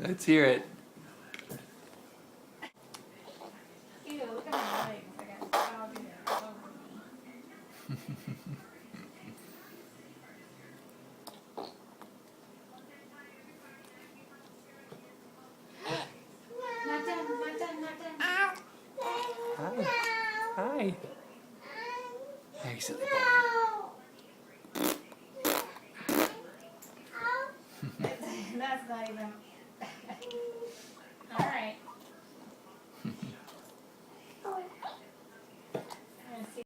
Let's hear it. Ew, look at my legs. I got a dog in there all over me. Not done, not done, not done. Hi. Hi. Hey, silly boy. That's not even.